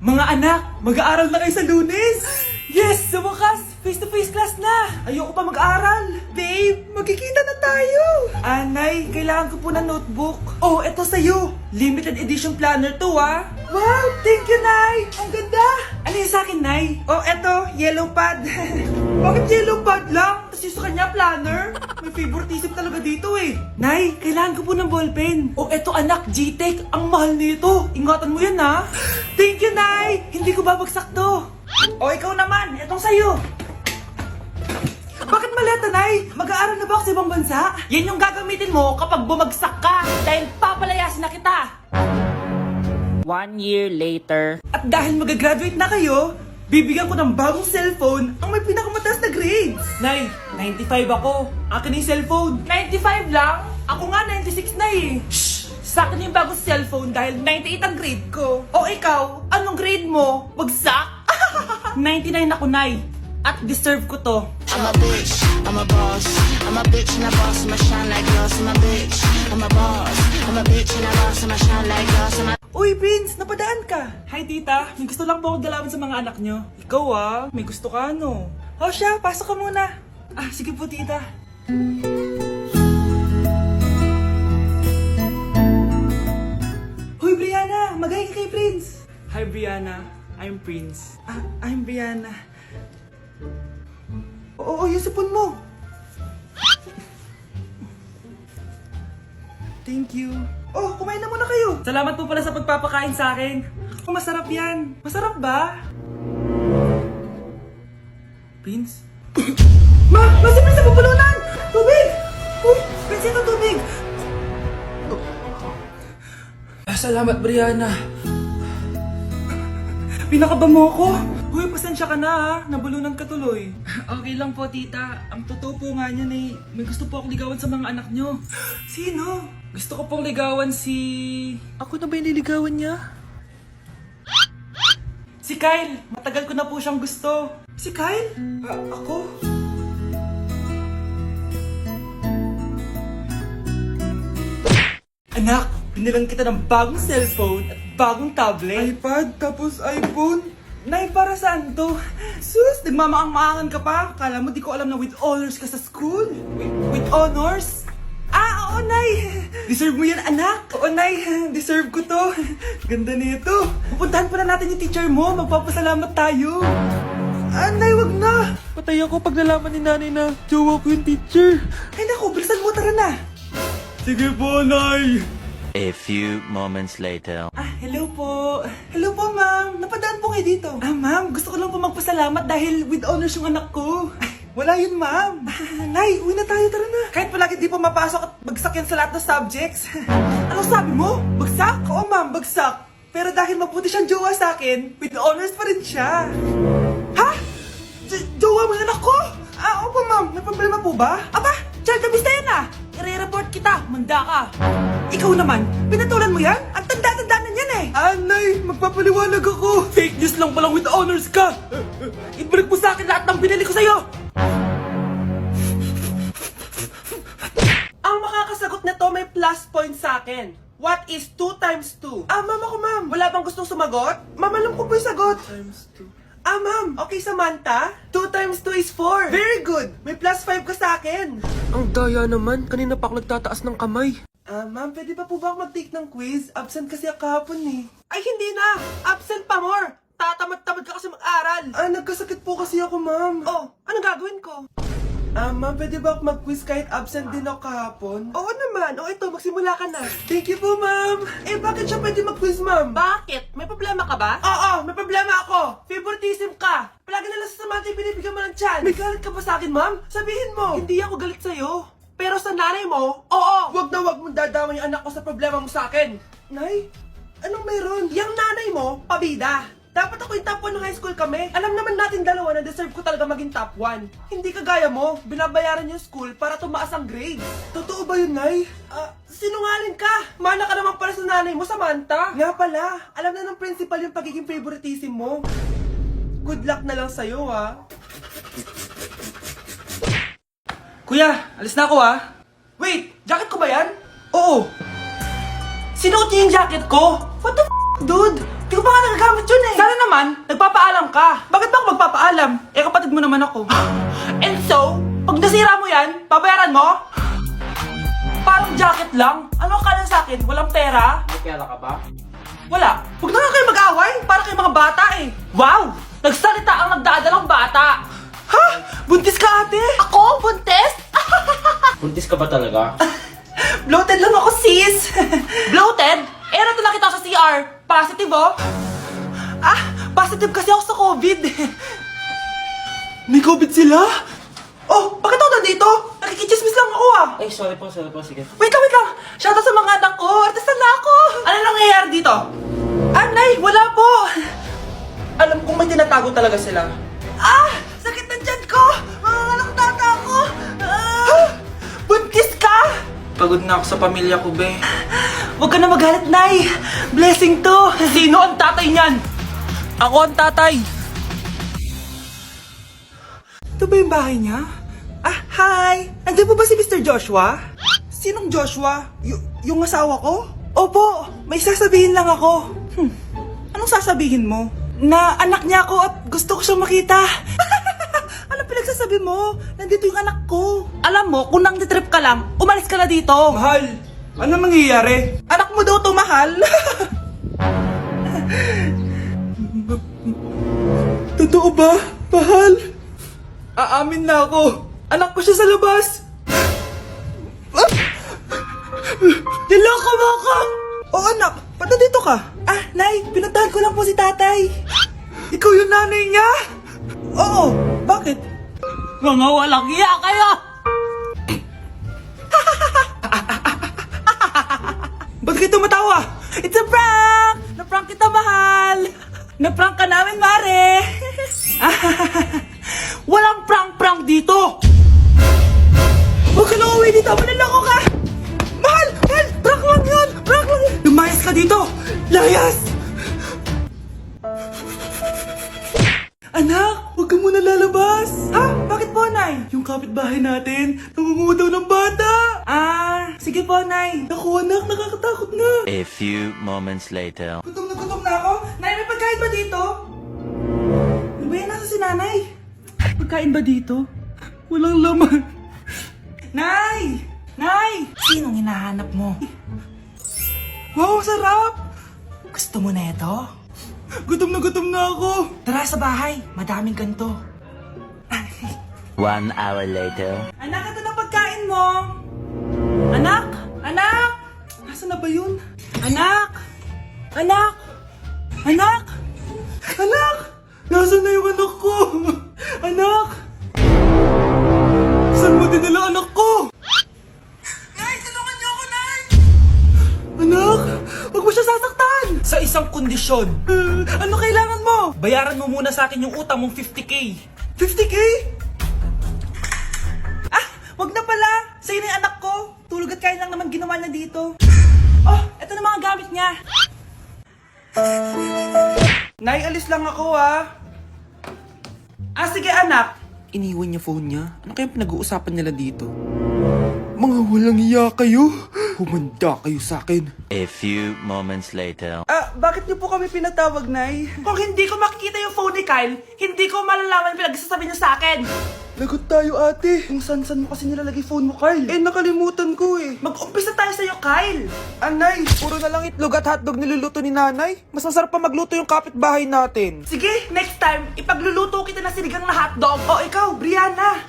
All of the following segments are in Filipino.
Mga anak, mag-aaral na kayo sa Lunes! Yes! Sa wakas! Face-to-face class na! Ayoko pa mag-aaral! Babe, magkikita na tayo! Anay, kailangan ko po ng notebook. Oh, eto sa'yo! Limited edition planner to, ah! Wow! Thank you, Nay! Ang ganda! Ano yung sa'kin, Nay? Oh, eto, yellow pad. Bakit yellow pad lang? Tapos yung sa kanya, planner? May favoritism talaga dito eh. Nay, kailangan ko po ng ballpen. Oh, eto anak, G-Tech. Ang mahal nito. Ingatan mo yan, ha? Thank you, Nay! Hindi ko babagsak to. O, ikaw naman. Etong sa'yo. Bakit maleta, Nay? Mag-aaral na ba ako sa ibang bansa? Yan yung gagamitin mo kapag bumagsak ka. Dahil papalayasin na kita. 1 year later. At dahil mag-graduate na kayo, bibigyan ko ng bagong cellphone ang may pinakamataas na grades. Nay, 95 ako. Akin yung cellphone. 95 lang? Ako nga 96 na eh. Shh! Sa akin yung bagong cellphone dahil 98 ang grade ko. O ikaw, anong grade mo? Bagsak? 99 ako, Nay. At deserve ko to. I'm a bitch, I'm a boss. I'm a bitch and a boss, I'ma shine like glass. I'm a bitch, I'm a boss. I'm a bitch and a boss, I'ma shine like glass. Uy, Prince, napadaan ka. Hi, tita. May gusto lang po akong dalawin sa mga anak nyo. Ikaw may gusto ka, no? O siya, pasok ka muna. Ah, sige po, tita. Hoy, Brianna, magay ka kay Prince. Hi, Brianna. I'm Prince. Ah, I'm Brianna. Oo, yung sipon mo. Thank you. Oh, kumain na muna kayo. Salamat po pala sa pagpapakain sa akin. Oh, masarap yan. Masarap ba? Prince? Si Prince na pupulunan! Tubig! Uy, Prince, ito tubig! Salamat, Brianna. Pinakaba mo ako. Uy, pasensya ka na ha. Nabulunan ka tuloy. Okay lang po, tita. Ang totoo po nga niyan eh, may gusto po akong ligawan sa mga anak nyo. Sino? Gusto ko pong ligawan si... Ako na ba yung niligawan niya? Si Kyle. Matagal ko na po siyang gusto. Si Kyle? Ako? Anak, binilang kita ng bagong cellphone at bagong tablet. iPad, tapos iPhone. Nay, para saan to? Sus, nagmamaang-maangan ka pa? Kala mo di ko alam na with honors ka sa school? With honors? Ah, oo, Nay! Deserve mo yan, anak! Oo, Nay, deserve ko to. Ganda nito. Pupuntahan pa na natin yung teacher mo. Magpapasalamat tayo. Ah, Nay, wag na! Patay ako pag nalaman ni nanay na jowa ko yung teacher. Ay, naku, bilisan mo, tara na! Sige po, Nay! A few moments later. Ah, hello po. Hello po, ma'am. Napadaan po kayo dito. Ah, ma'am, gusto ko lang po magpasalamat dahil with honors yung anak ko. Ay, wala yun, ma'am. Nay, uwi na tayo, tara na. Kahit palagi di po mapasok at bagsak yan sa lahat ng subjects. Ano sabi mo? Bagsak? Oo, ma'am, bagsak. Pero dahil mabuti siyang jowa sa akin, with honors pa rin siya. Ha? Jowa mo yung anak ko? Ah, opo, ma'am. May problema po ba? Aba, child abuse na yan ah. I-report kita, manda ka. Ikaw naman, pinatulan mo yan? Ang tanda-tanda na yan eh! Anay, magpapaliwanag ako! Fake news lang palang with honors ka! Ibalik mo sa akin lahat ng binili ko sa'yo! Ang makakasagot na to may plus point sa akin. What is 2 times 2? Ah, ma'am ako, ma'am. Wala bang gustong sumagot? Ma'am, alam ko po yung sagot. 2 times 2. Ah, ma'am. Okay, Samantha. 2 times 2 is 4. Very good. May plus 5 ka sa akin. Ang daya naman, kanina pa ako nagtataas ng kamay. Ah, ma'am, pwede pa po ba ako mag-take ng quiz? Absent kasi ako kahapon eh. Ay, hindi na! Absent pa more! Tatamad-tamad ka kasi mag-aral! Ah, nagkasakit po kasi ako, ma'am. Oh, anong gagawin ko? Ah, ma'am, pwede ba ako mag-quiz kahit absent din ako kahapon? Oo naman. O ito, magsimula ka na. Thank you po, ma'am. Eh, bakit siya pwede mag-quiz, ma'am? Bakit? May problema ka ba? Oo, may problema ako. Favoritism ka. Palagi na lang sa Samantha yung binibigyan mo ng chance. May galit ka ba sa akin, ma'am? Sabihin mo. Hindi ako galit sa'yo. Pero sa nanay mo, oo, wag na wag mong dadama yung anak ko sa problema mo sa akin. Nay, anong meron? Yang nanay mo, pabida. Dapat ako yung top 1 ng high school kami. Alam naman natin dalawa na deserve ko talaga maging top 1. Hindi kagaya mo, binabayaran yung school para tumaas ang grade. Totoo ba yun, Nay? Sinungaling ka. Mana ka naman para sa nanay mo, Samantha. Nga pala, alam na ng principal yung pagiging favoritism mo. Good luck na lang sa'yo, ha. Kuya, alis na ako ha. Wait, jacket ko ba yan? Oo. Sinuot niya yung jacket ko? What the f***, dude? Di ko pa nga nagagamit yun eh. Sana naman, nagpapaalam ka. Bakit ba ako magpapaalam? Eh, kapatid mo naman ako. And so, pag nasira mo yan, babayaran mo? Parang jacket lang. Ano akala sa akin? Walang pera? May pera ka ba? Wala. Huwag na nga kayo mag-away. Para kayo mga bata eh. Wow! Nagsalita ang nagdadalang bata. Ha? Buntis ka ate? Ako? Buntis? Buntis ka ba talaga? Bloated lang ako sis. Bloated? Eh, nato lang kita sa CR. Positive oh. Positive kasi ako sa COVID. May COVID sila? Oh, bakit ako nandito? Nakikichismis lang ako ah. Ay, sorry po, sige. Wait lang. Shoutout sa mga anak ko. Artista na ako. Ano nangyayari dito? Nay, wala po. Alam kong may tinatago talaga sila. Sakit ng tiyan ko. Mga tata ako. Buntis ka? Pagod na ako sa pamilya ko, be. Huwag ka na magalit, Nay. Blessing to. Sino ang tatay niyan? Ako ang tatay. Ito ba yung bahay niya? Hi! Nandiyan po ba si Mr. Joshua? Sinong Joshua? Yung asawa ko? Opo, may sasabihin lang ako. Anong sasabihin mo? Na anak niya ako at gusto ko siyang makita. Anong pinagsasabi mo? Nandito yung anak ko. Alam mo, kung nang-trip ka lang, umalis ka na dito. Mahal, ano nangyayari? Anak mo daw to, mahal. Totoo ba, mahal? Aamin na ako. Anak ko siya sa labas. Niloko mo ako! Oh anak, ba't nandito ka? Nay, pinuntahan ko lang po si tatay. Ikaw yung nanay niya? Oo, bakit? Mga walang iya kayo! Ba't kayo tumatawa? It's a prank! Na-prank kita, mahal! Na-prank ka namin, Mare! Walang prank-prank dito! Huwag ka na uwi dito! Manalako ka! Mahal! Mahal! Prank lang yun! Prank lang yun! Lumayas ka dito! Layas! Anak! Huwag ka muna lalabas! Ha? Bakit po, Nay? Yung kapitbahay natin, nangungutaw ng bata! Sige po, Nay. Naku, anak, nakakatakot na. A few moments later. Gutom na ako. Nay, may pagkain ba dito? Ano ba yan? Nasa si Nanay? Pagkain ba dito? Walang laman. Nay! Nay! Sinong hinahanap mo? Wow, sarap! Gusto mo na ito? Gutom na ako. Tara sa bahay. Madaming ganito. 1 hour later. Anak, ito na pagkain mo. Anak! Anak! Nasaan na ba yun? Anak! Anak! Anak! Anak! Nasaan na yung anak ko? Anak! Saan mo dinala anak ko? Nay, tulungan niyo ako, Nay! Anak! Huwag mo siya sasaktan! Sa isang kondisyon. Ano kailangan mo? Bayaran mo muna sa akin yung utang mong 50k. 50k? Wag na pala! Sa'yo na yung anak ko! Tulog at kain lang naman ginawa niya dito. Oh, eto na mga gamit niya. Nay, alis lang ako sige anak. Iniwan niya phone niya. Ano kayang pinag-uusapan nila dito? Mga walang iya kayo. Humanda kayo sa akin. A few moments later. Bakit niyo po kami pinatawag, Nay? Kung hindi ko makikita yung phone ni Kyle, hindi ko malalaman pinagsasabi niya sa akin. Lagot tayo, ate. Kung san-san mo kasi nilalagay phone mo, Kyle. Nakalimutan ko eh. Mag-umpisa tayo sa'yo, Kyle. Nay, puro na lang itlog at hotdog niluluto ni nanay. Mas masarap pa magluto yung kapitbahay natin. Sige, next time, ipagluluto kita na sinigang na hotdog. O ikaw, Brianna.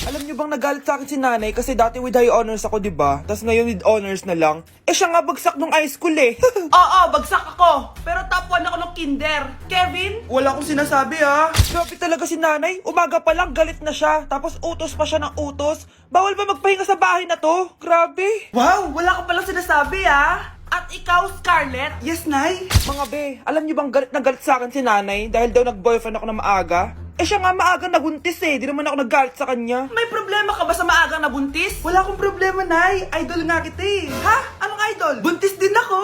Alam niyo bang nagalit sa akin si nanay kasi dati with high honors ako, diba? Tapos ngayon with honors na lang. Siya nga bagsak nung high school eh. Oo, bagsak ako. Pero top 1 ako nung kinder. Kevin? Wala akong sinasabi Grabe talaga si nanay. Umaga pa lang galit na siya. Tapos utos pa siya ng utos. Bawal ba magpahinga sa bahay na to? Grabe. Wow, wala ka palang sinasabi At ikaw, Scarlett? Yes, Nay? Mga be, alam niyo bang galit na galit sa akin si nanay dahil daw nag-boyfriend ako na maaga? Siya nga maagang nabuntis Di naman ako naggalit sa kanya. May problema ka ba sa maagang nabuntis? Wala akong problema, Nay. Idol nga kita Ha? Anong idol? Buntis din ako.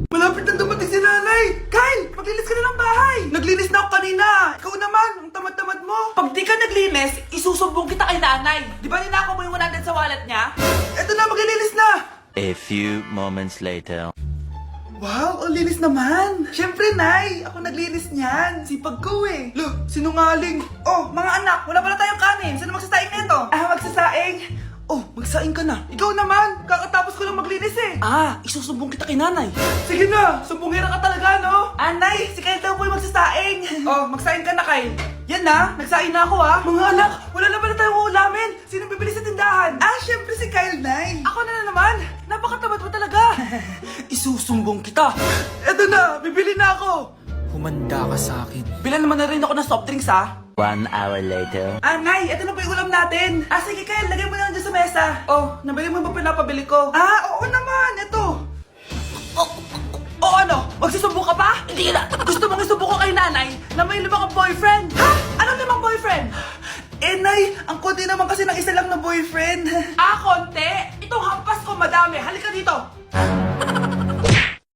Malapit na dumating si nanay. Kyle, maglinis ka na ng bahay. Naglinis na ako kanina. Ikaw naman, ang tamad-tamad mo. Pag di ka naglinis, isusumbong kita kay nanay. Di ba ninakaw mo yung 100 sa wallet niya? Eto na, maglilinis na. A few moments later. Wow, ang linis naman. Siyempre, Nay. Ako naglinis niyan. Sipag ko eh. Look, sinungaling. Oh, mga anak, wala pala tayong kanin. Sino magsasaing nito? Magsasaing? Oh, magsaing ka na. Ikaw naman. Kakatapos ko lang maglinis eh. Isusumbong kita kay nanay. Sige na, sumbongera ka talaga, no? Nay, si Kyle daw po yung magsasaing. Oh, magsaing ka na, Kyle. Yan na, nagsaing na ako Mga anak, wala na pala tayong uulamin. Sino bibili sa tindahan? Syempre si Kyle, Nay. Ako na naman. Napakatamad mo talaga. Isusumbong kita. Eto na, bibili na ako. Humanda ka sa akin. Bilan naman na rin ako ng soft drinks, 1 hour later. Nay, ito na po yung ulam natin. Sige, Kyle, lagay mo na lang dyan sa mesa. Oh, nabili mo ba pinapabili ko? Oo naman, ito. Ano? Magsusumbong ka pa? Hindi na. Gusto mong isumbong ko kay nanay na may 5 kang boyfriend? Anong 5 boyfriend? Nay, ang konti naman kasi ng isa lang na boyfriend. Konti? Itong hampas ko madami. Halika dito.